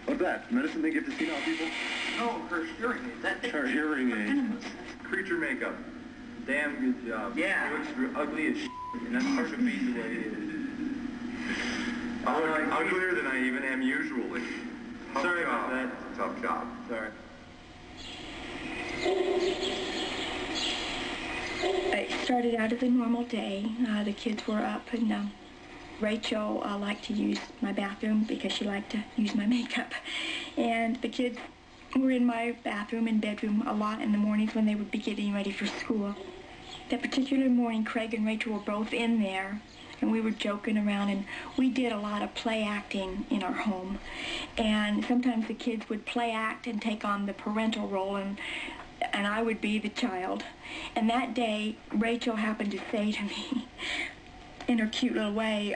what's that? Medicine they give to senile people? No, her hearing aid. Her hearing aid. Creature makeup. Damn good job. Yeah. It looks ugly as shit, and that's hard to beat the way it is. Uglier than I even am usually. Sorry about that. Tough job. Sorry. It started out as a normal day. The kids were up, and Rachel liked to use my bathroom because she liked to use my makeup. And the kids were in my bathroom and bedroom a lot in the mornings when they would be getting ready for school. That particular morning, Craig and Rachel were both in there, and we were joking around, and we did a lot of play acting in our home. And sometimes the kids would play act and take on the parental role, and I would be the child. And that day, Rachel happened to say to me, in her cute little way,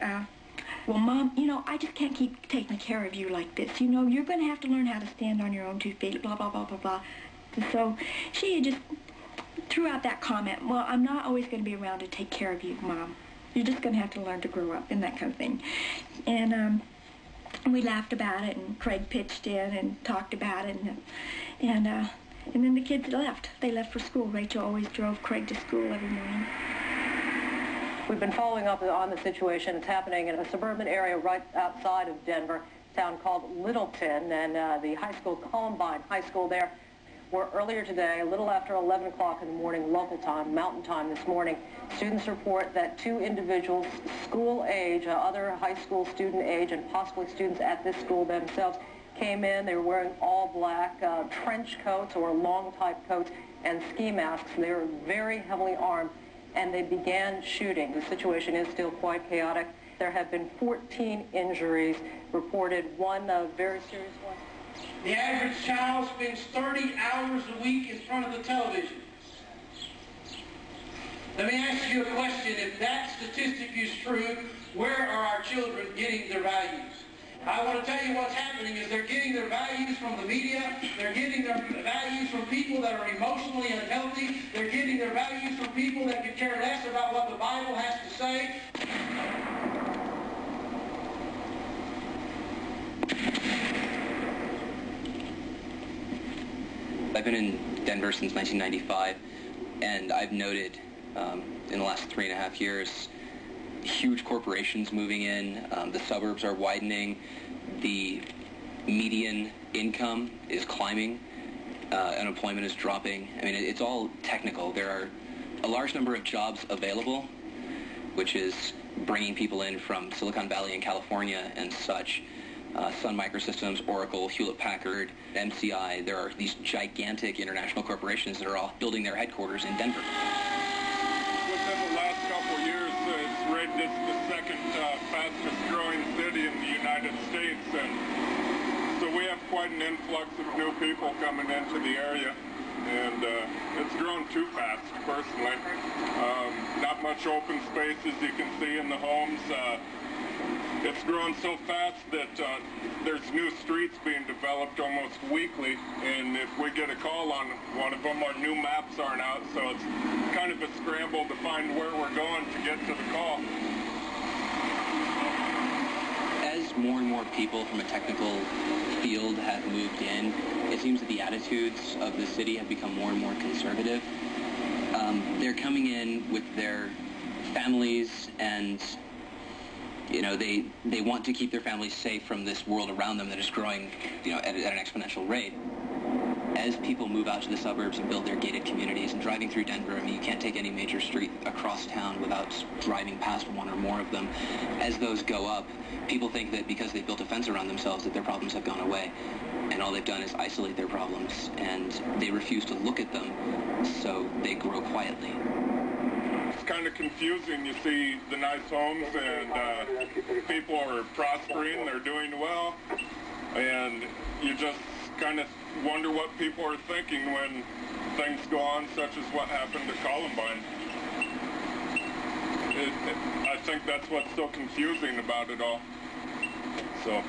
well, Mom, you know, I just can't keep taking care of you like this. You know, you're going to have to learn how to stand on your own 2 feet, blah, blah, blah, blah, blah. And so she had just threw out that comment, well, I'm not always going to be around to take care of you, Mom. You're just going to have to learn to grow up, and that kind of thing. And we laughed about it, and Craig pitched in and talked about it, and then the kids left. They left for school. Rachel always drove Craig to school every morning. We've been following up on the situation. It's happening in a suburban area right outside of Denver, a town called Littleton, and the high school, Columbine High School there, where earlier today, a little after 11 o'clock in the morning, local time, mountain time this morning, students report that 2 individuals, school age, other high school student age, and possibly students at this school themselves, came in. They were wearing all black trench coats or long type coats and ski masks. They were very heavily armed, and they began shooting. The situation is still quite chaotic. There have been 14 injuries reported, one very serious one. The average child spends 30 hours a week in front of the television. Let me ask you a question. If that statistic is true, where are our children getting their values? I want to tell you what's happening is they're getting their values from the media. They're getting their values from people that are emotionally unhealthy. They're getting their values from people that could care less about what the Bible has to say. I've been in Denver since 1995, and I've noted in the last 3.5 years huge corporations moving in. The suburbs are widening. The median income is climbing. Unemployment is dropping. I mean, it's all technical. There are a large number of jobs available, which is bringing people in from Silicon Valley and California and such. Sun Microsystems, Oracle, Hewlett-Packard, MCI. There are these gigantic international corporations that are all building their headquarters in Denver. Within the last couple of years, it's rated as the second fastest growing city in the United States, and so we have quite an influx of new people coming into the area, and it's grown too fast, personally. Not much open space, as you can see in the homes. It's grown so fast that there's new streets being developed almost weekly, and if we get a call on one of them, our new maps aren't out, so it's kind of a scramble to find where we're going to get to the call. As more and more people from a technical field have moved in, it seems that the attitudes of the city have become more and more conservative. They're coming in with their families, and you know, they want to keep their families safe from this world around them that is growing, you know, at an exponential rate. As people move out to the suburbs and build their gated communities, and driving through Denver, I mean, you can't take any major street across town without driving past one or more of them. As those go up, people think that because they've built a fence around themselves that their problems have gone away. And all they've done is isolate their problems, and they refuse to look at them, so they grow quietly. It's kind of confusing. You see the nice homes, and people are prospering, they're doing well, and you just kind of wonder what people are thinking when things go on, such as what happened to Columbine. I think that's what's so confusing about it all. So.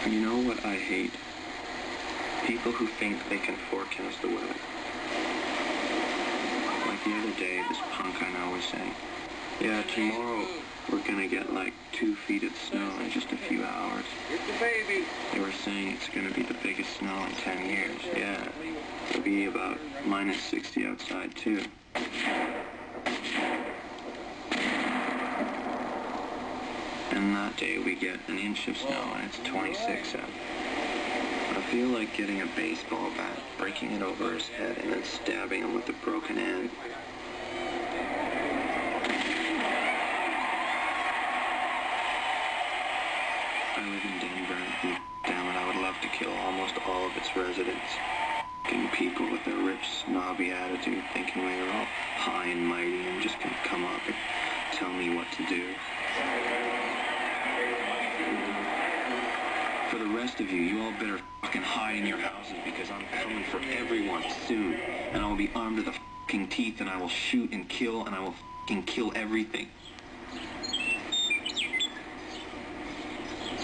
You know what I hate? People who think they can forecast the weather. Like the other day, this punk I know was saying, Yeah, tomorrow we're gonna get like 2 feet of snow in just a few hours. It's the baby. They were saying it's gonna be the biggest snow in 10 years. Yeah, it'll be about minus 60 outside too. And that day we get an inch of snow and it's 26 out. I feel like getting a baseball bat, breaking it over his head, and then stabbing him with a broken end. I live in Denver, and damn it, I would love to kill almost all of its residents. Fucking people with their rich, snobby attitude, thinking they're all high and mighty and just gonna come up and tell me what to do. For the rest of you, you all better fucking hide in your houses because I'm coming for everyone soon. And I will be armed to the fucking teeth and I will shoot and kill and I will fucking kill everything.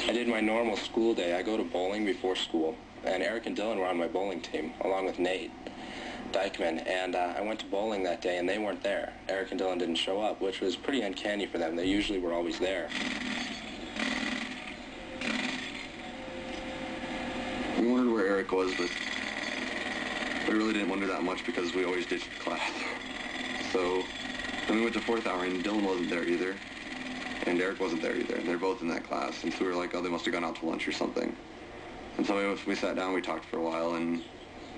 I did my normal school day. I go to bowling before school. And Eric and Dylan were on my bowling team, along with Nate Dykeman. And I went to bowling that day and they weren't there. Eric and Dylan didn't show up, which was pretty uncanny for them. They usually were always there. We wondered where Eric was, but we really didn't wonder that much because we always ditched class. So then we went to 4th hour and Dylan wasn't there either. And Eric wasn't there either. And they're both in that class. And so we were like, oh, they must have gone out to lunch or something. And so we sat down, we talked for a while, and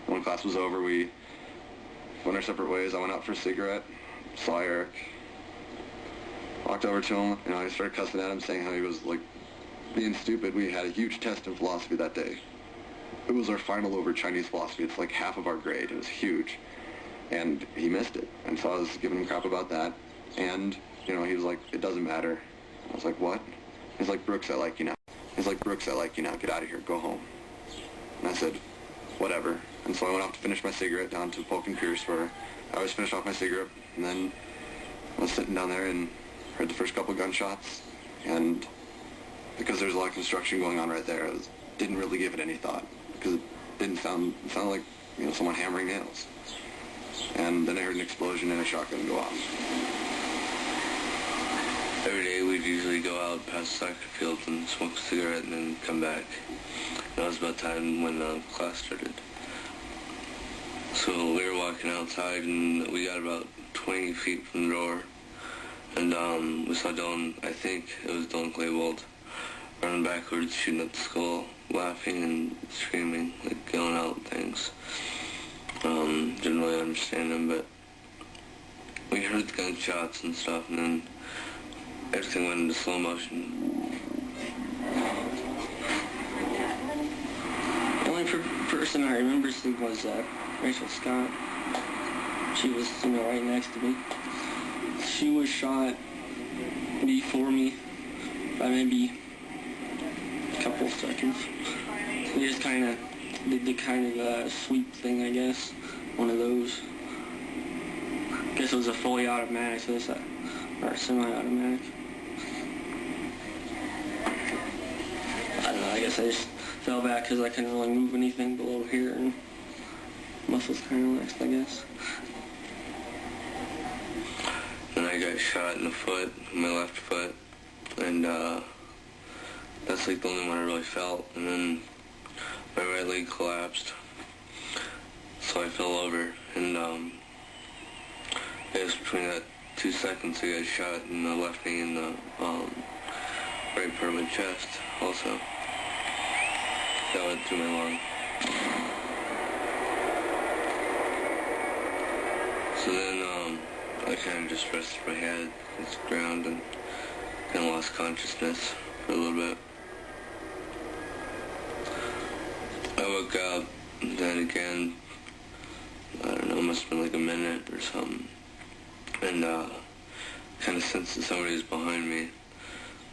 when class was over, we went our separate ways. I went out for a cigarette, saw Eric, walked over to him, and I started cussing at him, saying how he was, like, being stupid. We had a huge test in philosophy that day. It was our final over Chinese philosophy. It's like half of our grade. It was huge. And he missed it. And so I was giving him crap about that. And, you know, he was like, it doesn't matter. I was like, what? He's like, Brooks, I like you now. He's like, Brooks, I like you now. Get out of here. Go home. And I said, whatever. And so I went off to finish my cigarette down to Polk and Pierce, where I always finished off my cigarette. And then I was sitting down there and heard the first couple gunshots. And because there's a lot of construction going on right there, I didn't really give it any thought. Because it didn't sound like, you know, someone hammering nails. And then I heard an explosion and a shotgun go off. Every day we'd usually go out past the soccer field and smoke a cigarette and then come back. That was about time when class started. So we were walking outside and we got about 20 feet from the door. And we saw Dylan, I think it was Dylan Claybold, running backwards, shooting at the skull, laughing and screaming, like yelling out things. Didn't really understand him, but we heard the gunshots and stuff, and then everything went into slow motion. The only person I remember seeing was Rachel Scott. She was, you know, right next to me. She was shot before me by maybe a couple of seconds. We just kind of did the kind of sweep thing, I guess. One of those. I guess it was a fully automatic, so it's or semi-automatic. I don't know, I guess I just fell back because I couldn't really move anything below here and muscles kind of relaxed, I guess. And I got shot in the foot, my left foot, and that's like the only one I really felt. And then my right leg collapsed, so I fell over, and I guess between that 2 seconds I got shot in the left knee and the right part of my chest also. That went through my lung. So then I kind of just rested my head against the ground and kind of lost consciousness for a little bit. I woke up, and then again, I don't know, it must have been like a minute or something, and kind of sensed that somebody was behind me,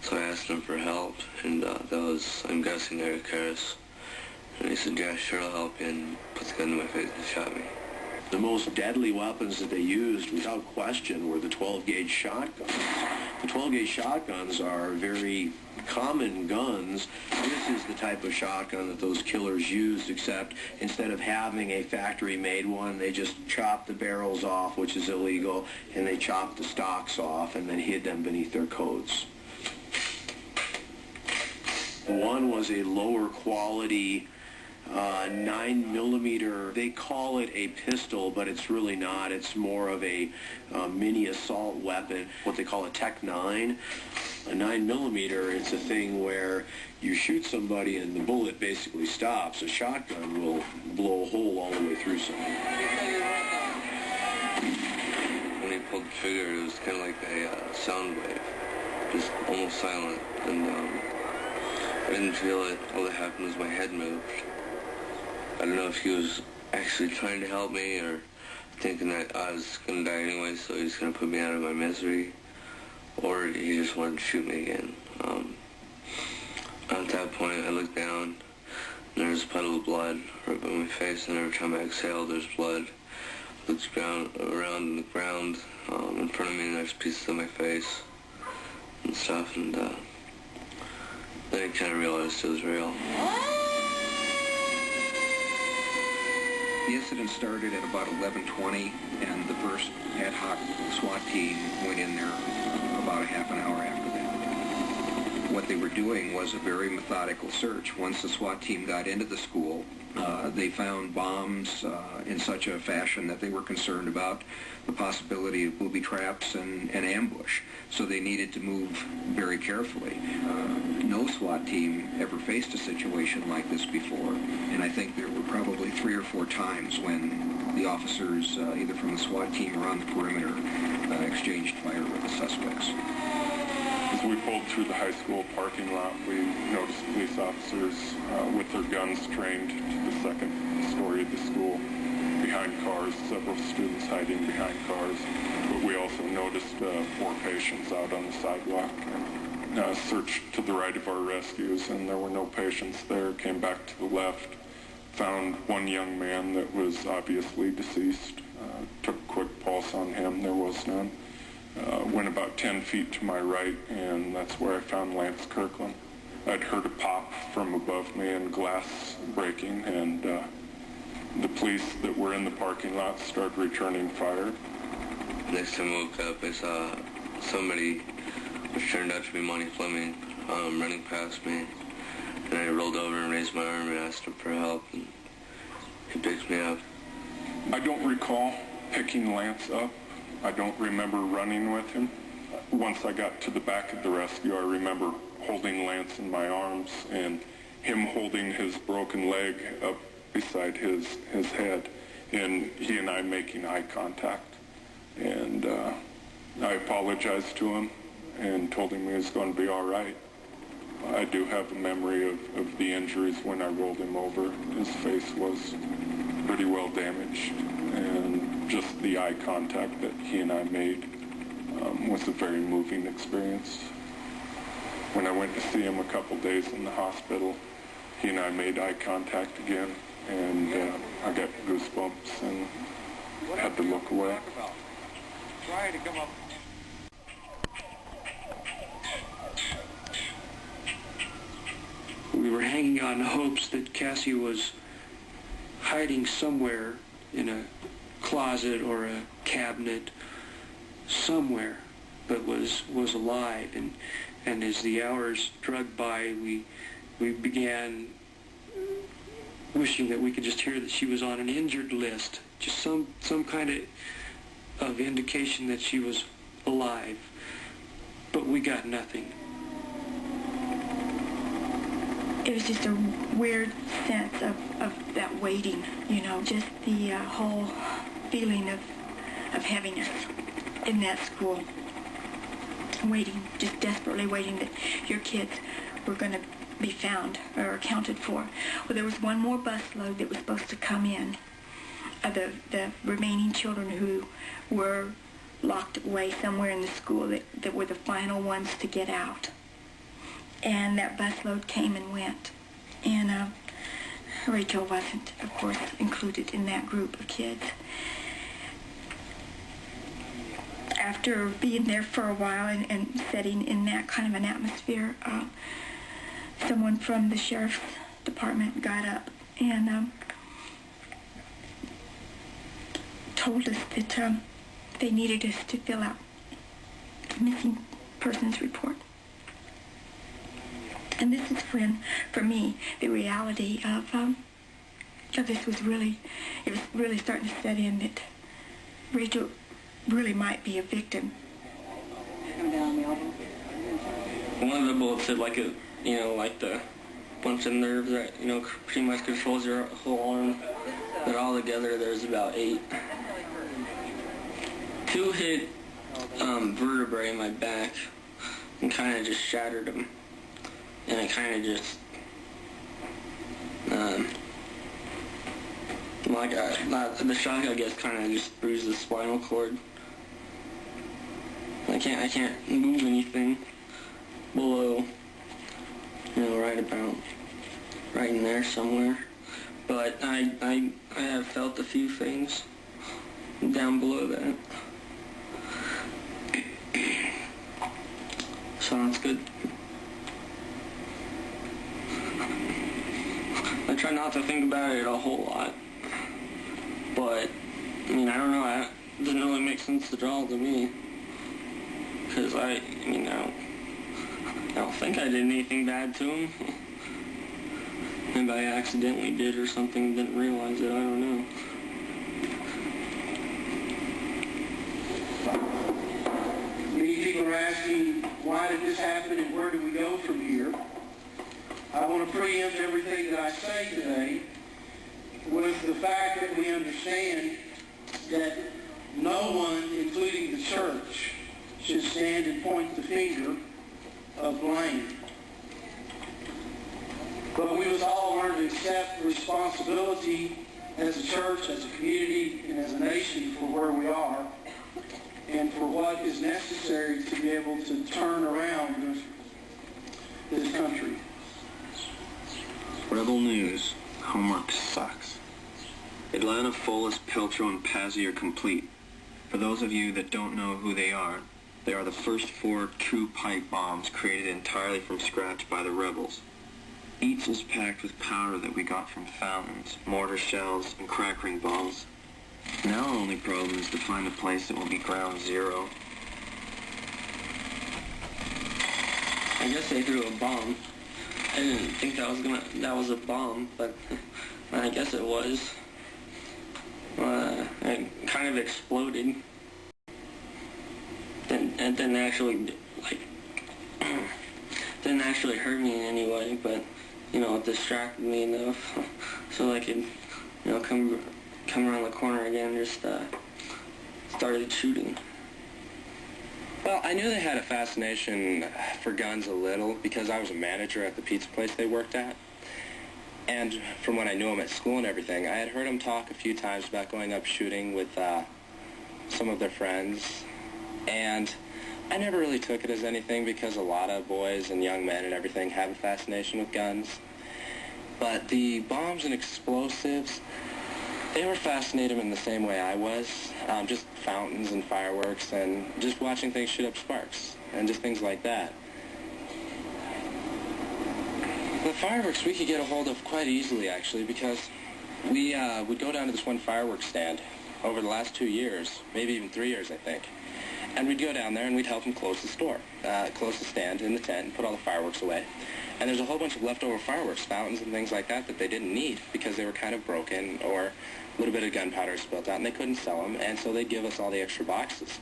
so I asked him for help, and that was, I'm guessing, Eric Harris, and he said, yeah, sure, I'll help you, and put the gun to my face and shot me. The most deadly weapons that they used, without question, were the 12-gauge shotguns. The 12-gauge shotguns are very common guns. This is the type of shotgun that those killers used, except instead of having a factory-made one, they just chopped the barrels off, which is illegal, and they chopped the stocks off and then hid them beneath their coats. One was a lower quality 9mm. They call it a pistol, but it's really not. It's more of a mini assault weapon, what they call a Tech 9. A 9mm, it's a thing where you shoot somebody and the bullet basically stops. A shotgun will blow a hole all the way through somebody. When he pulled the trigger, it was kind of like a sound wave, just almost silent, and I didn't feel it. All that happened was my head moved. I don't know if he was actually trying to help me or thinking that I was going to die anyway, so he was going to put me out of my misery, or he just wanted to shoot me again. At that point, I looked down, and there was a puddle of blood right by my face, and every time I exhaled, there's blood. I looked around the ground in front of me, and there's pieces of my face and stuff, and then I kind of realized it was real. The incident started at about 11:20, and the first ad hoc SWAT team went in there about a half an hour after that. What they were doing was a very methodical search. Once the SWAT team got into the school, they found bombs in such a fashion that they were concerned about the possibility of booby traps and ambush. So they needed to move very carefully. No SWAT team ever faced a situation like this before, and I think there were probably 3 or 4 times when the officers, either from the SWAT team or on the perimeter, exchanged fire with the suspects. As we pulled through the high school parking lot, we noticed police officers with their guns trained to the second story of the school, behind cars, several students hiding behind cars. But we also noticed 4 patients out on the sidewalk, and searched to the right of our rescues, and there were no patients there. Came back to the left, found one young man that was obviously deceased, took a quick pulse on him, there was none. Went about 10 feet to my right, and that's where I found Lance Kirkland. I'd heard a pop from above me and glass breaking, and the police that were in the parking lot started returning fire. Next time I woke up, I saw somebody, which turned out to be Monty Fleming, running past me, and I rolled over and raised my arm and asked him for help, and he picked me up. I don't recall picking Lance up. I don't remember running with him. Once I got to the back of the rescue, I remember holding Lance in my arms and him holding his broken leg up beside his head, and he and I making eye contact. And I apologized to him and told him he was going to be all right. I do have a memory of the injuries when I rolled him over. His face was pretty well damaged, and just the eye contact that he and I made was a very moving experience. When I went to see him a couple days in the hospital, he and I made eye contact again, and I got goosebumps and had to look away. Try to come up. We were hanging on hopes that Cassie was hiding somewhere in a closet or a cabinet, somewhere, but was alive. And as the hours dragged by, we began wishing that we could just hear that she was on an injured list, just some kind of indication that she was alive. But we got nothing. It was just a weird sense of that waiting, you know, just the whole feeling of heaviness in that school. Waiting, just desperately waiting that your kids were going to be found or accounted for. Well, there was one more busload that was supposed to come in, the remaining children who were locked away somewhere in the school that were the final ones to get out. And that busload came and went. And Rachel wasn't, of course, included in that group of kids. after being there for a while and sitting in that kind of an atmosphere, someone from the sheriff's department got up and told us that they needed us to fill out a missing persons report. And this is when, for me, the reality of this was really starting to set in, that Rachel really might be a victim. One of the bullets hit like the bunch of nerves that, pretty much controls your whole arm. But all together, there's about 8. 2 hit vertebrae in my back and kind of just shattered them. And it kind of just, the shock, I guess, kind of just bruised the spinal cord. I can't move anything below, right in there somewhere. But I have felt a few things down below that. So that's good. I try not to think about it a whole lot. But, I don't know, it doesn't really make sense to draw to me. Because I don't think I did anything bad to him. Maybe I accidentally did or something, didn't realize it, I don't know. Many people are asking, why did this happen and where do we go from here? I want to preempt everything that I say today with the fact that we understand that no one, including the church, should stand and point the finger of blame. But we must all learn to accept responsibility as a church, as a community, and as a nation for where we are and for what is necessary to be able to turn around this country. Rebel News. Homework sucks. Atlanta, Folis, Piltro, and Pazzi are complete. For those of you that don't know who they are the first 4 true pipe bombs created entirely from scratch by the rebels. Each is packed with powder that we got from fountains, mortar shells, and crack ring balls. Now our only problem is to find a place that will be ground zero. I guess they threw a bomb. I didn't think that was a bomb, but I guess it was. It kind of exploded. It didn't actually, didn't actually hurt me in any way, but, it distracted me enough so I could, come around the corner again and just started shooting. Well, I knew they had a fascination for guns a little because I was a manager at the pizza place they worked at. And from when I knew them at school and everything, I had heard them talk a few times about going up shooting with some of their friends. And I never really took it as anything because a lot of boys and young men and everything have a fascination with guns. But the bombs and explosives, they were fascinating in the same way I was. Just fountains and fireworks and just watching things shoot up sparks and just things like that. The fireworks we could get a hold of quite easily, actually, because we would go down to this one fireworks stand over the last 2 years, maybe even 3 years, I think. And we'd go down there and we'd help them close the store, close the stand in the tent and put all the fireworks away. And there's a whole bunch of leftover fireworks, fountains and things like that they didn't need because they were kind of broken or a little bit of gunpowder spilled out and they couldn't sell them, and so they'd give us all the extra boxes.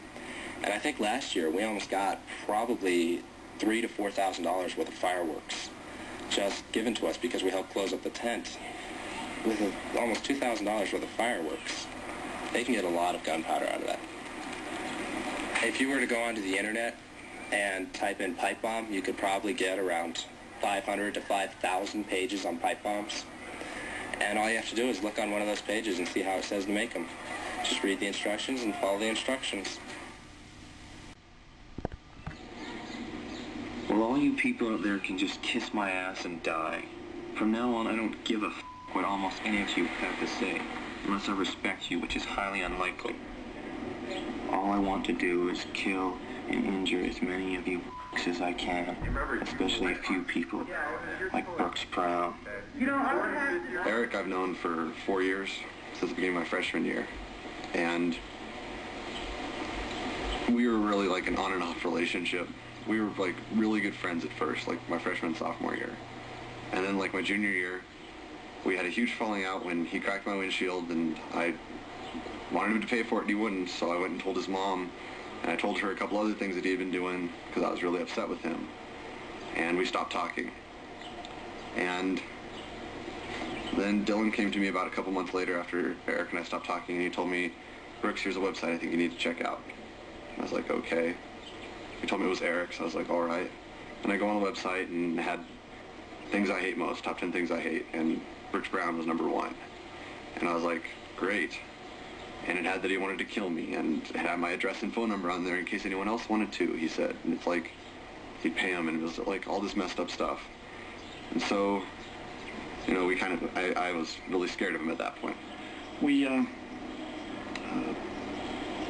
And I think last year we almost got probably $3,000 to $4,000 worth of fireworks just given to us because we helped close up the tent. With almost $2,000 worth of fireworks, they can get a lot of gunpowder out of that. If you were to go onto the internet and type in pipe bomb, you could probably get around 500 to 5,000 pages on pipe bombs. And all you have to do is look on one of those pages and see how it says to make them. Just read the instructions and follow the instructions. Well, all you people out there can just kiss my ass and die. From now on, I don't give a f*** what almost any of you have to say, unless I respect you, which is highly unlikely. All I want to do is kill and injure as many of you as I can, especially a few people like Brooks Brown. Eric I've known for 4 years, since the beginning of my freshman year, and we were really like an on and off relationship. We were like really good friends at first, like my freshman and sophomore year. And then like my junior year, we had a huge falling out when he cracked my windshield, and I wanted him to pay for it and he wouldn't, so I went and told his mom, and I told her a couple other things that he had been doing because I was really upset with him. And we stopped talking. And then Dylan came to me about a couple months later after Eric and I stopped talking, and he told me, Brooks, here's a website I think you need to check out. And I was like, okay. He told me it was Eric, so I was like, all right. And I go on the website and had things I hate most, top 10 things I hate, and Brooks Brown was number 1. And I was like, great. And it had that he wanted to kill me, and it had my address and phone number on there in case anyone else wanted to, he said. And it's like, he'd pay him, and it was like all this messed up stuff. And so, you know, we kind of, I was really scared of him at that point. We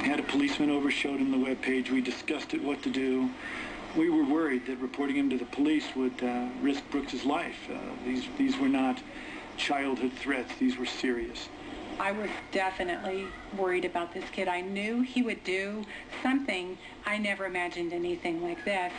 had a policeman over, showed him the webpage. We discussed it, what to do. We were worried that reporting him to the police would risk Brooks's life. These were not childhood threats. These were serious. I was definitely worried about this kid. I knew he would do something. I never imagined anything like this.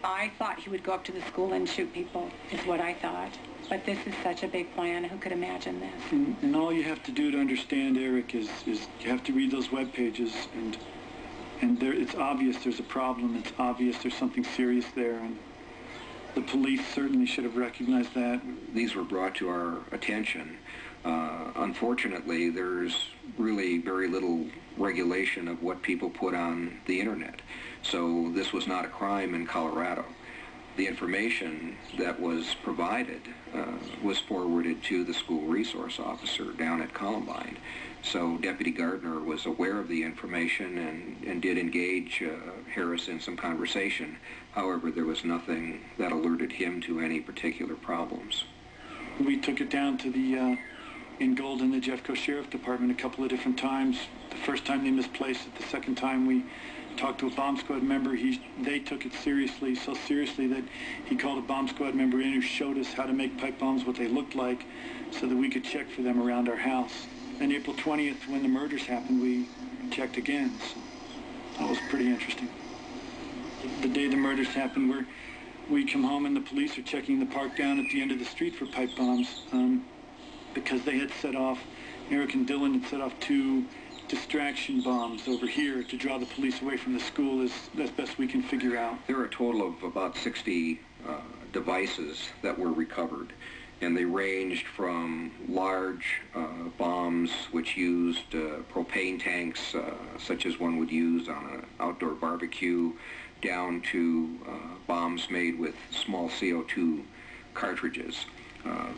I thought he would go up to the school and shoot people, is what I thought. But this is such a big plan. Who could imagine this? And all you have to do to understand Eric is you have to read those web pages, and there, it's obvious there's a problem. It's obvious there's something serious there, and the police certainly should have recognized that. These were brought to our attention. Unfortunately, there's really very little regulation of what people put on the internet. So this was not a crime in Colorado. The information that was provided was forwarded to the school resource officer down at Columbine. So Deputy Gardner was aware of the information and did engage Harris in some conversation. However, there was nothing that alerted him to any particular problems. We took it down to the, in Golden, the Jeffco Sheriff Department a couple of different times. The first time they misplaced it, the second time we talked to a bomb squad member. They took it seriously, so seriously that he called a bomb squad member in who showed us how to make pipe bombs, what they looked like, so that we could check for them around our house. And April 20th, when the murders happened, we checked again. So that was pretty interesting. The day the murders happened, we come home and the police are checking the park down at the end of the street for pipe bombs because they had set off, Eric and Dylan had set off 2 distraction bombs over here to draw the police away from the school as best we can figure out. There are a total of about 60 devices that were recovered, and they ranged from large bombs which used propane tanks, such as one would use on an outdoor barbecue, down to bombs made with small CO2 cartridges.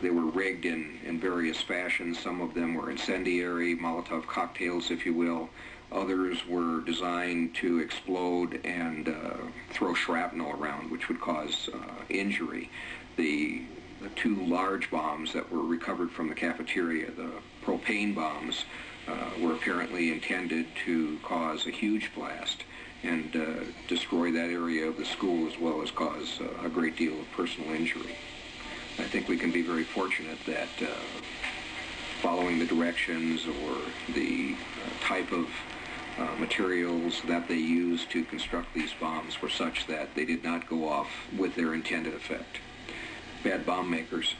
They were rigged in various fashions. Some of them were incendiary, Molotov cocktails, if you will. Others were designed to explode and throw shrapnel around, which would cause injury. The 2 large bombs that were recovered from the cafeteria, the propane bombs, were apparently intended to cause a huge blast and destroy that area of the school, as well as cause a great deal of personal injury. I think we can be very fortunate that following the directions or the type of materials that they used to construct these bombs were such that they did not go off with their intended effect. Bad bomb makers.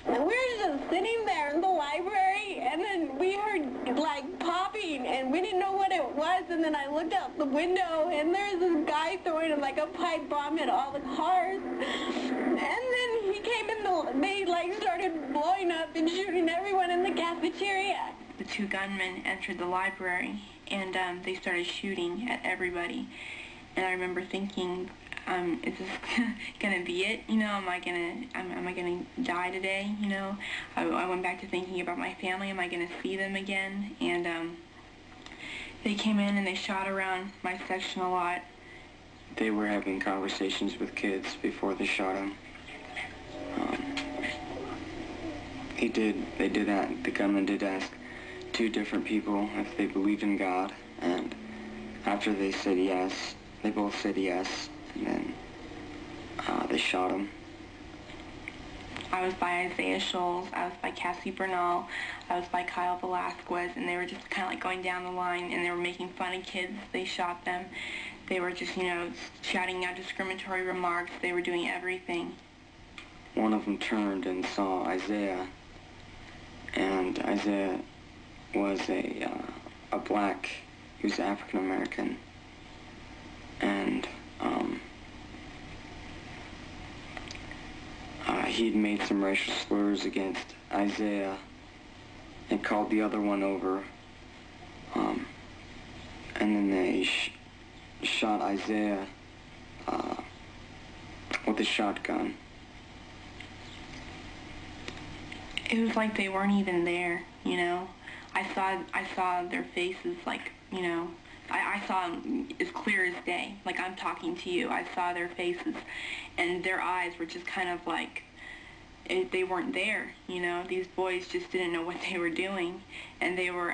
And we were just sitting there in the library, and then we heard, like, popping, and we didn't know what it was, and then I looked out the window, and there's this guy throwing, like, a pipe bomb at all the cars. And then he came in, they, like, started blowing up and shooting everyone in the cafeteria. The 2 gunmen entered the library, and they started shooting at everybody. And I remember thinking, is this gonna be it? You know, am I gonna die today? You know, I went back to thinking about my family. Am I gonna see them again? And they came in and they shot around my section a lot. They were having conversations with kids before they shot him. The gunman did ask 2 different people if they believed in God, and after they said yes, they both said yes, and then they shot him. I was by Isaiah Scholes, I was by Cassie Bernal, I was by Kyle Velasquez, and they were just kind of like going down the line, and they were making fun of kids. They shot them. They were just, you know, shouting out discriminatory remarks. They were doing everything. One of them turned and saw Isaiah, and Isaiah was a black, he was African American, and he'd made some racial slurs against Isaiah and called the other one over, and then they shot Isaiah with a shotgun. It was like they weren't even there, you know. I saw their faces, like, you know, I saw them as clear as day, like I'm talking to you. I saw their faces, and their eyes were just kind of like, they weren't there, you know. These boys just didn't know what they were doing, and they were,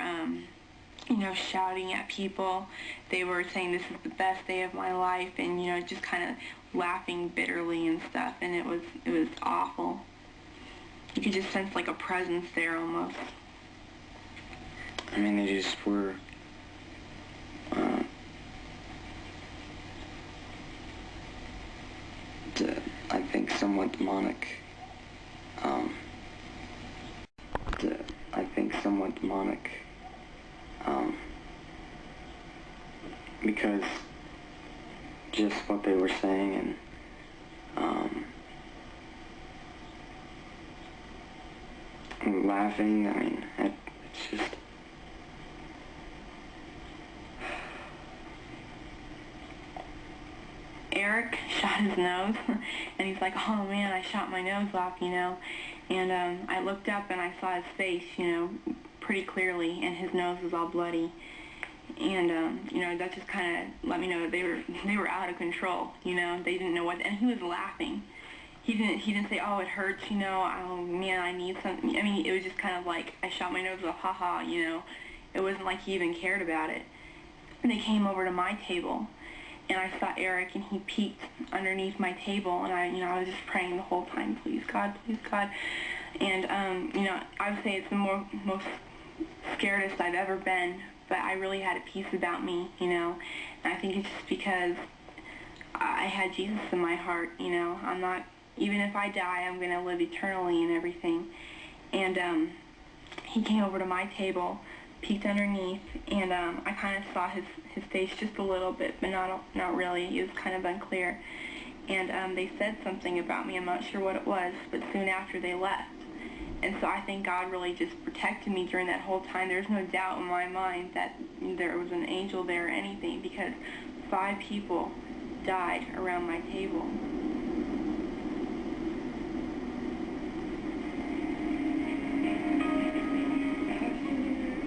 you know, shouting at people. They were saying, this is the best day of my life, and, you know, just kind of laughing bitterly and stuff, and it was awful. You could just sense like a presence there almost. I mean, they just were, I think, somewhat demonic. Because just what they were saying, and laughing, I mean, it's just... Eric shot his nose, and he's like, oh man, I shot my nose off, you know. And I looked up and I saw his face, you know, pretty clearly, and his nose was all bloody. And, you know, that just kind of let me know that they were out of control, you know. They didn't know what, and he was laughing. He didn't say, oh, it hurts, you know, oh man, I need something. I mean, it was just kind of like, I shot my nose off, haha, you know. It wasn't like he even cared about it. And they came over to my table, and I saw Eric, and he peeked underneath my table, and I was just praying the whole time, please God, please God. And, you know, I would say it's the most scaredest I've ever been, but I really had a peace about me, you know. And I think it's just because I had Jesus in my heart, you know. I'm not, even if I die, I'm going to live eternally and everything. And he came over to my table, peeked underneath, and I kind of saw his face just a little bit, but not really. It was kind of unclear. And they said something about me. I'm not sure what it was, but soon after they left. And so I think God really just protected me during that whole time. There's no doubt in my mind that there was an angel there or anything, because 5 people died around my table.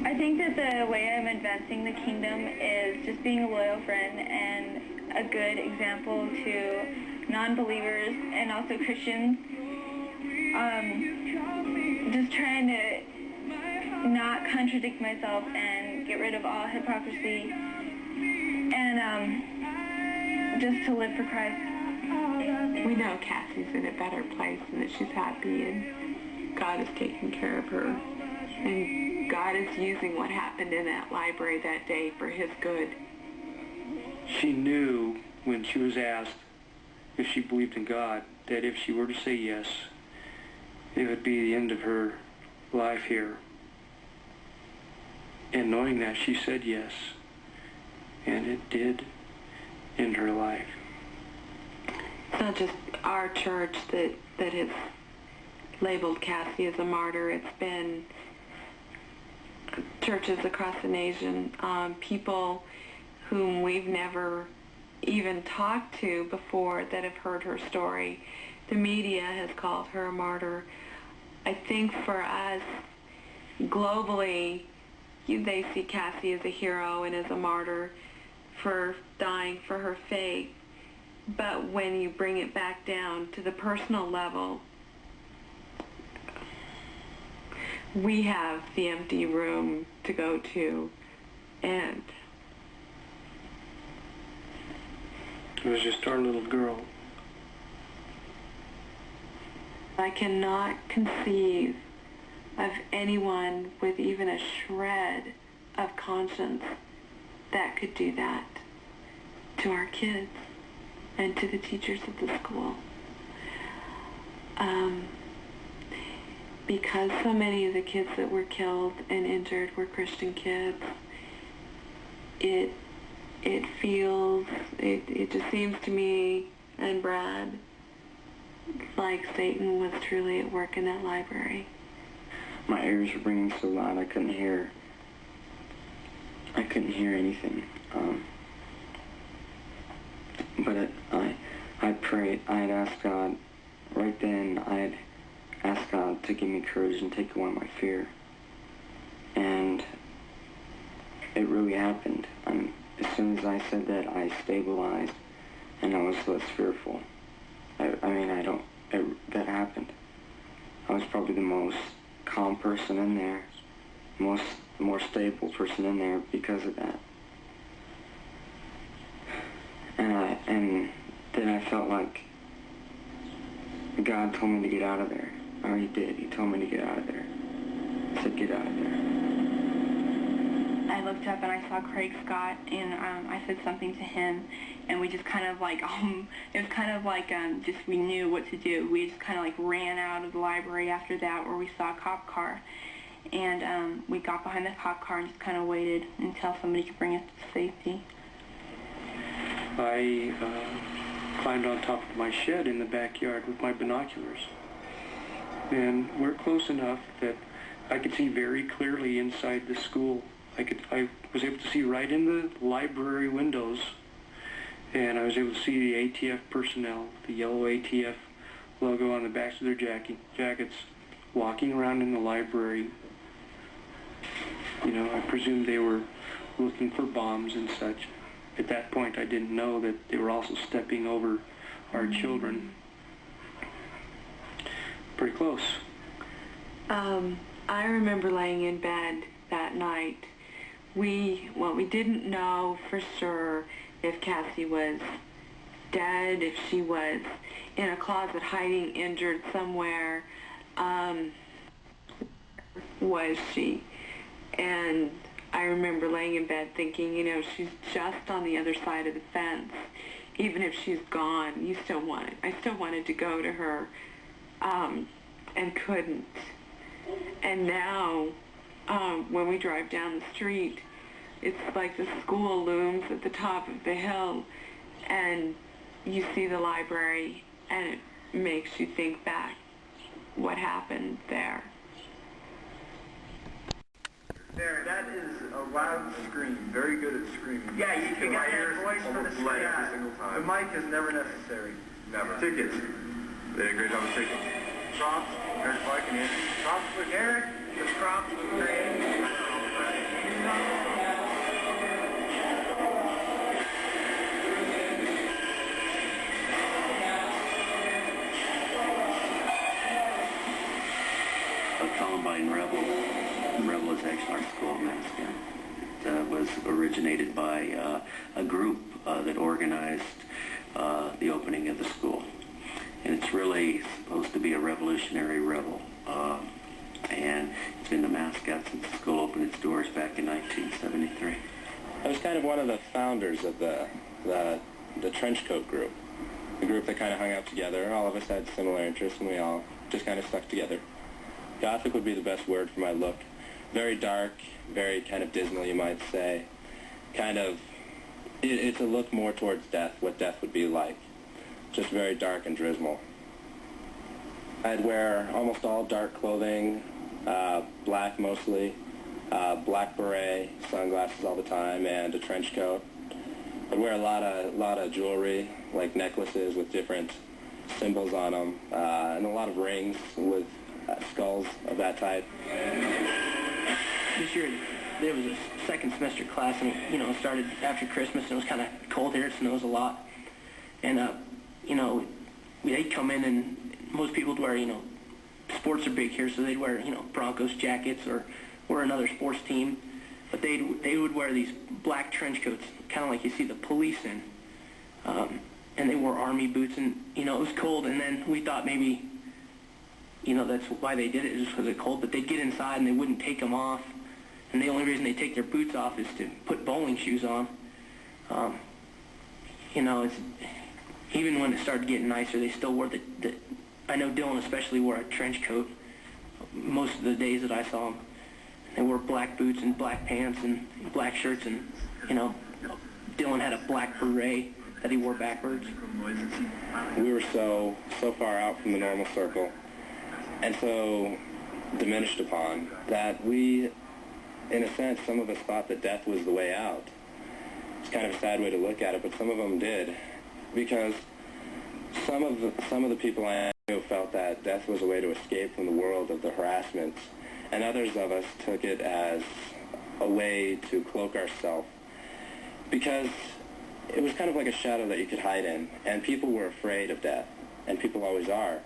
I think that the way I'm advancing the kingdom is just being a loyal friend and a good example to non-believers and also Christians. Just trying to not contradict myself and get rid of all hypocrisy, and just to live for Christ. We know Cassie's in a better place and that she's happy, and God is taking care of her. And God is using what happened in that library that day for His good. She knew when she was asked if she believed in God that if she were to say yes, it would be the end of her life here. And knowing that, she said yes, and it did end her life. It's not just our church that has labeled Cassie as a martyr. It's been churches across the nation, people whom we've never even talked to before that have heard her story. The media has called her a martyr. I think for us, globally, they see Cassie as a hero and as a martyr for dying for her faith. But when you bring it back down to the personal level, we have the empty room to go to, and It was just our little girl. I cannot conceive of anyone with even a shred of conscience that could do that to our kids and to the teachers of the school. Because so many of the kids that were killed and injured were Christian kids, it just seems to me and Brad like Satan was truly at work in that library. My ears were ringing so loud I couldn't hear anything. But I prayed. I had asked God right then. I had asked God to give me courage and take away my fear, and it really happened. As soon as I said that, I stabilized, and I was less fearful. That happened. I was probably the most calm person in there, more stable person in there because of that. And then I felt like God told me to get out of there. Or he did. He told me to get out of there. He said, get out of there. I looked up and I saw Craig Scott, and I said something to him, and we just kind of like, it was kind of like just we knew what to do. We just kind of like ran out of the library after that, where we saw a cop car. And we got behind the cop car and just kind of waited until somebody could bring us to safety. I climbed on top of my shed in the backyard with my binoculars. And we're close enough that I could see very clearly inside the school. I was able to see right in the library windows, and I was able to see the ATF personnel, the yellow ATF logo on the backs of their jackets, walking around in the library. You know, I presume they were looking for bombs and such. At that point, I didn't know that they were also stepping over our children. Pretty close. I remember laying in bed that night. We didn't know for sure if Cassie was dead, if she was in a closet hiding injured somewhere. Was she? And I remember laying in bed thinking, you know, she's just on the other side of the fence. Even if she's gone, I still wanted to go to her, and couldn't. And now, when we drive down the street, it's like the school looms at the top of the hill, and you see the library, and it makes you think back what happened there. There, that is a loud scream. Very good at screaming. Yeah, you got that voice for the scream. Every single time. The mic is never necessary. Never. Tickets. They did a great job with tickets. Props. Eric Black and Andy. Props with Eric. The props with Craig. Columbine Rebel. Rebel is actually our school mascot. It was originated by a group that organized the opening of the school. And it's really supposed to be a revolutionary rebel. And it's been the mascot since the school opened its doors back in 1973. I was kind of one of the founders of the trench coat group. The group that kind of hung out together. All of us had similar interests, and we all just kind of stuck together. Gothic would be the best word for my look. Very dark, very kind of dismal, you might say. Kind of, it's a look more towards death, what death would be like. Just very dark and dismal. I'd wear almost all dark clothing, black mostly, black beret, sunglasses all the time, and a trench coat. I'd wear a lot of jewelry, like necklaces with different symbols on them, and a lot of rings with skulls of that type. This year, there was a second semester class, and it started after Christmas, and it was kind of cold here. It snows a lot, and they'd come in, and most people would wear, sports are big here, so they'd wear, Broncos jackets or another sports team, but they would wear these black trench coats, kind of like you see the police in. and they wore army boots, and, you know, it was cold, and then we thought maybe, you know, that's why they did it, just because it's cold, but they'd get inside and they wouldn't take them off, and the only reason they take their boots off is to put bowling shoes on. You know, even when it started getting nicer, they still wore I know Dylan especially wore a trench coat most of the days that I saw him. They wore black boots and black pants and black shirts, and, you know, Dylan had a black beret that he wore backwards. We were so far out from the normal circle and so diminished upon that we, in a sense, some of us thought that death was the way out. It's kind of a sad way to look at it, but some of them did, because some of the people I knew felt that death was a way to escape from the world of the harassment, and others of us took it as a way to cloak ourselves, because it was kind of like a shadow that you could hide in, and people were afraid of death, and people always are,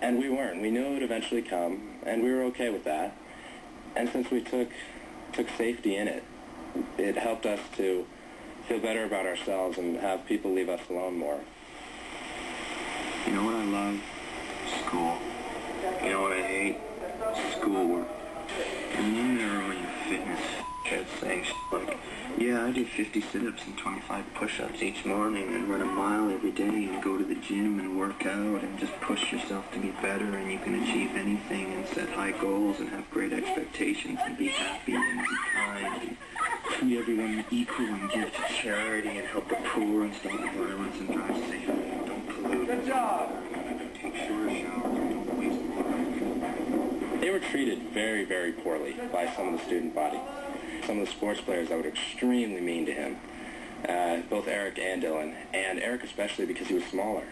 and we weren't. We knew it would eventually come, and we were okay with that, and since we took safety in it, it helped us to feel better about ourselves and have people leave us alone more. You know what I love? School. You know what I hate? Schoolwork. And then there are all you fitness heads saying like, yeah, I do 50 sit-ups and 25 push-ups each morning and run a mile every day and go to the gym and work out and just push yourself to be better, and you can achieve anything and set high goals and have great expectations and be happy and be kind and treat everyone equal and give to charity and help the poor and stop violence and drive safely and don't pollute. Good job. Take shorter showers and don't waste water. They were treated very, very poorly by some of the student body. Some of the sports players that were extremely mean to him, both Eric and Dylan, and Eric especially because he was smaller.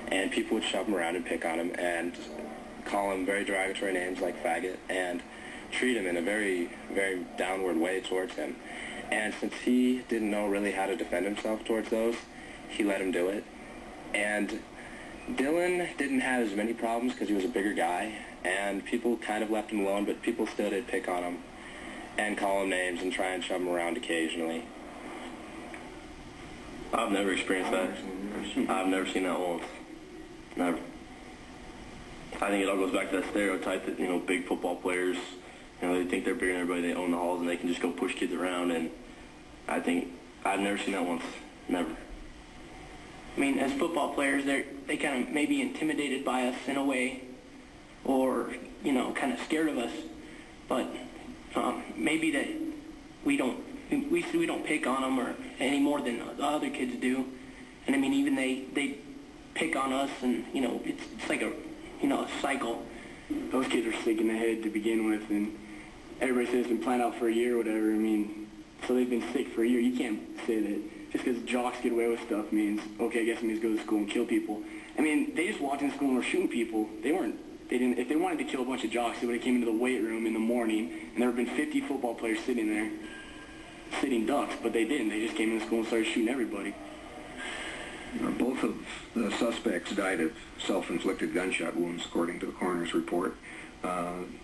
And people would shove him around and pick on him and call him very derogatory names like faggot and treat him in a very, very downward way towards him. And since he didn't know really how to defend himself towards those, he let him do it. And Dylan didn't have as many problems because he was a bigger guy, and people kind of left him alone, but people still did pick on him and call him names and try and shove him around occasionally. I've never experienced that. I've never seen that once. Never. I think it all goes back to that stereotype that, you know, big football players, you know, they think they're bigger than everybody, they own the halls, and they can just go push kids around, and I think I've never seen that once. Never. I mean, as football players, they kind of may be intimidated by us in a way, or, you know, kind of scared of us, but maybe that we don't pick on them or any more than the other kids do. And I mean, even they pick on us, and, you know, it's like a, you know, a cycle. Those kids are sick in the head to begin with, and everybody says it's been planned out for a year or whatever. I mean, so they've been sick for a year. You can't say that just because jocks get away with stuff means, okay, I guess it means go to school and kill people. I mean, they just walked into school and were shooting people. If they wanted to kill a bunch of jocks, they would have came into the weight room in the morning, and there would have been 50 football players sitting there, sitting ducks, but they didn't. They just came into school and started shooting everybody. Both of the suspects died of self-inflicted gunshot wounds, according to the coroner's report.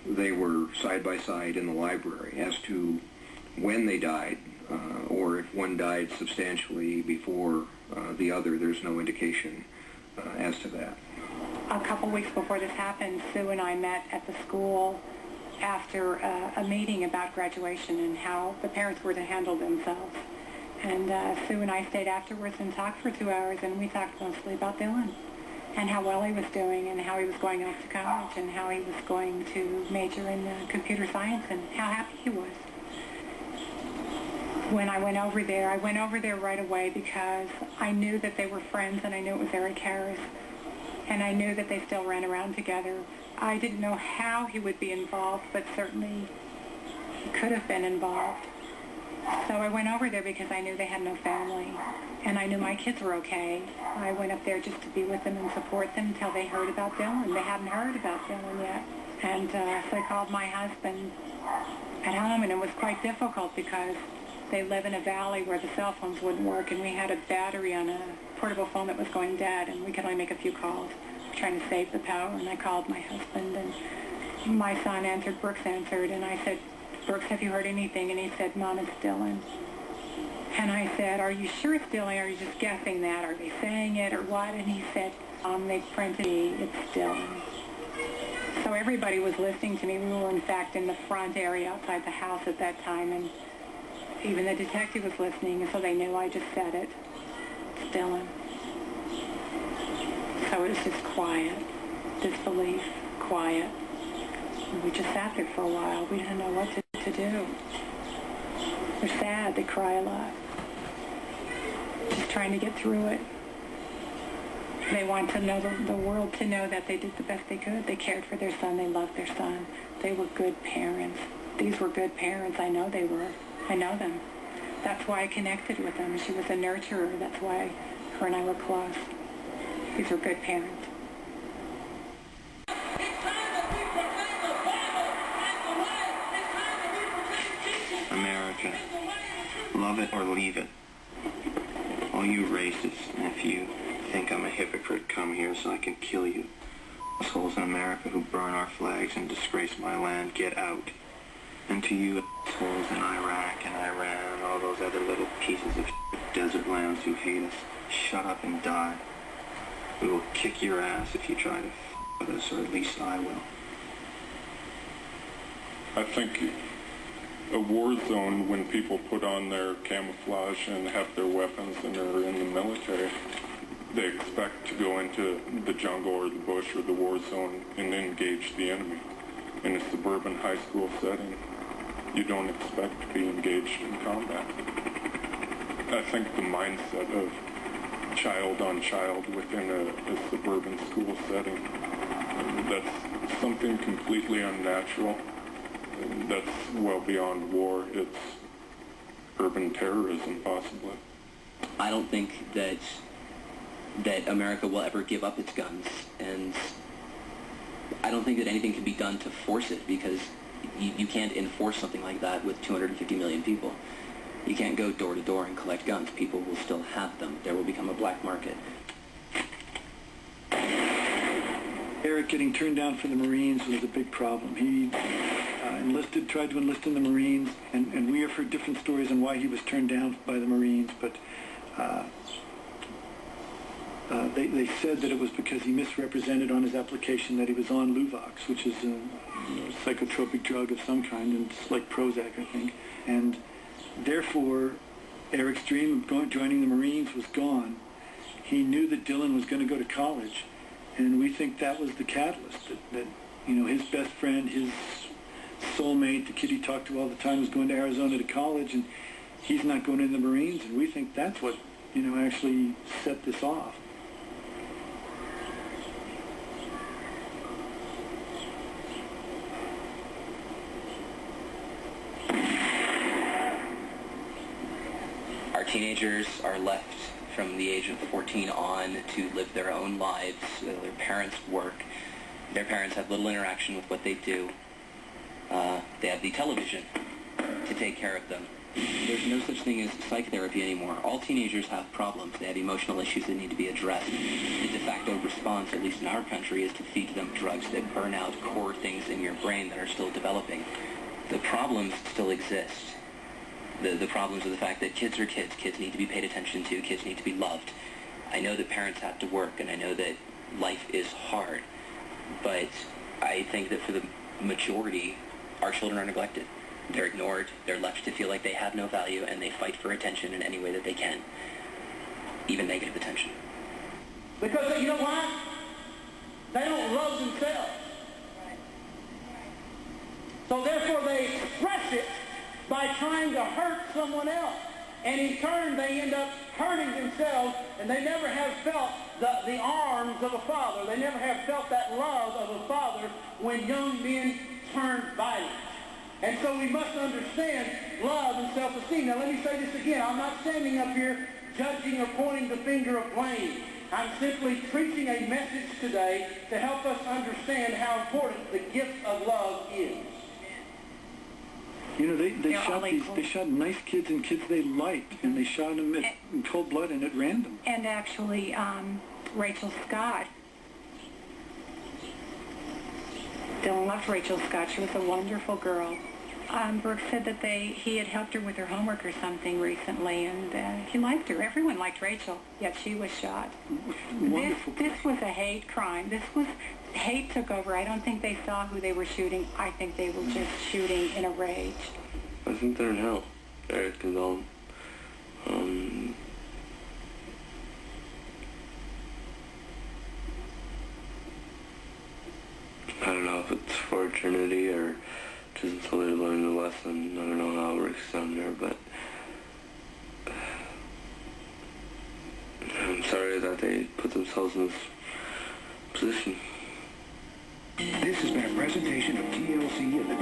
They were side by side in the library. As to when they died, or if one died substantially before the other, there's no indication as to that. A couple weeks before this happened, Sue and I met at the school after a meeting about graduation and how the parents were to handle themselves. And Sue and I stayed afterwards and talked for 2 hours, and we talked mostly about Dylan and how well he was doing and how he was going off to college and how he was going to major in computer science and how happy he was. When I went over there right away because I knew that they were friends, and I knew it was Eric Harris, and I knew that they still ran around together. I didn't know how he would be involved, but certainly he could have been involved. So I went over there because I knew they had no family, and I knew my kids were okay. I went up there just to be with them and support them until they heard about Dylan. They hadn't heard about Dylan yet. And so I called my husband at home, and it was quite difficult because they live in a valley where the cell phones wouldn't work, and we had a battery on a portable phone that was going dead, and we could only make a few calls trying to save the power. And I called my husband, and my son answered, Brooks answered, and I said, Brooks, have you heard anything? And he said, Mom, it's Dylan. And I said, are you sure it's Dylan? Are you just guessing that? Are they saying it or what? And he said, they printed me, it's Dylan. So everybody was listening to me. We were, in fact, in the front area outside the house at that time, and even the detective was listening, and so they knew I just said it. It's Dylan. So it was just quiet, disbelief, quiet. And we just sat there for a while. We didn't know what to do. They're sad. They cry a lot. Just trying to get through it. They want to know the world to know that they did the best they could. They cared for their son. They loved their son. They were good parents. These were good parents. I know they were. I know them. That's why I connected with them. She was a nurturer. That's why her and I were close. These were good parents. America, love it or leave it. All you racists, and if you think I'm a hypocrite, come here so I can kill you. Assholes in America who burn our flags and disgrace my land, get out. And to you assholes in Iraq and Iran, all those other little pieces of desert lands who hate us, shut up and die. We will kick your ass if you try to with us, or at least I will. I think a war zone, when people put on their camouflage and have their weapons and are in the military, they expect to go into the jungle or the bush or the war zone and engage the enemy. In a suburban high school setting, you don't expect to be engaged in combat. I think the mindset of child on child within a suburban school setting, that's something completely unnatural. That's well beyond war. It's urban terrorism, possibly. I don't think that America will ever give up its guns, and I don't think that anything can be done to force it, because you can't enforce something like that with 250 million people. You can't go door to door and collect guns. People will still have them. There will become a black market. Eric getting turned down for the Marines was a big problem. He tried to enlist in the Marines, and we have heard different stories on why he was turned down by the Marines, but they said that it was because he misrepresented on his application that he was on Luvox, which is a psychotropic drug of some kind, and it's like Prozac, I think. And therefore, Eric's dream of joining the Marines was gone. He knew that Dylan was going to go to college, and we think that was the catalyst, that his best friend, his soulmate, the kid he talked to all the time, was going to Arizona to college, and he's not going in the Marines, and we think that's what, actually set this off. Our teenagers are left from the age of 14 on to live their own lives. Their parents work. Their parents have little interaction with what they do. They have the television to take care of them. There's no such thing as psychotherapy anymore. All teenagers have problems. They have emotional issues that need to be addressed. The de facto response, at least in our country, is to feed them drugs that burn out core things in your brain that are still developing. The problems still exist. The problems are the fact that kids are kids. Kids need to be paid attention to. Kids need to be loved. I know that parents have to work, and I know that life is hard. But I think that for the majority, our children are neglected. They're ignored. They're left to feel like they have no value, and they fight for attention in any way that they can, even negative attention. Because you know why? They don't love themselves. So therefore they express it by trying to hurt someone else. And in turn, they end up hurting themselves, and they never have felt the arms of a father. They never have felt that love of a father when young men turn violent. And so we must understand love and self-esteem. Now let me say this again. I'm not standing up here judging or pointing the finger of blame. I'm simply preaching a message today to help us understand how important the gift of love is. They shot nice kids and kids they liked, and they shot them in cold blood and at random. And actually, Rachel Scott. Dylan loved Rachel Scott. She was a wonderful girl. Brooke said that he had helped her with her homework or something recently, and he liked her. Everyone liked Rachel, yet she was shot. This was a hate crime. Hate took over. I don't think they saw who they were shooting. I think they were just shooting in a rage. I think they're in hell. Eric and Dylan. I don't know if it's for eternity or just until they learn the lesson. I don't know how it works down there, but I'm sorry that they put themselves in this position. This has been a presentation of TLC and the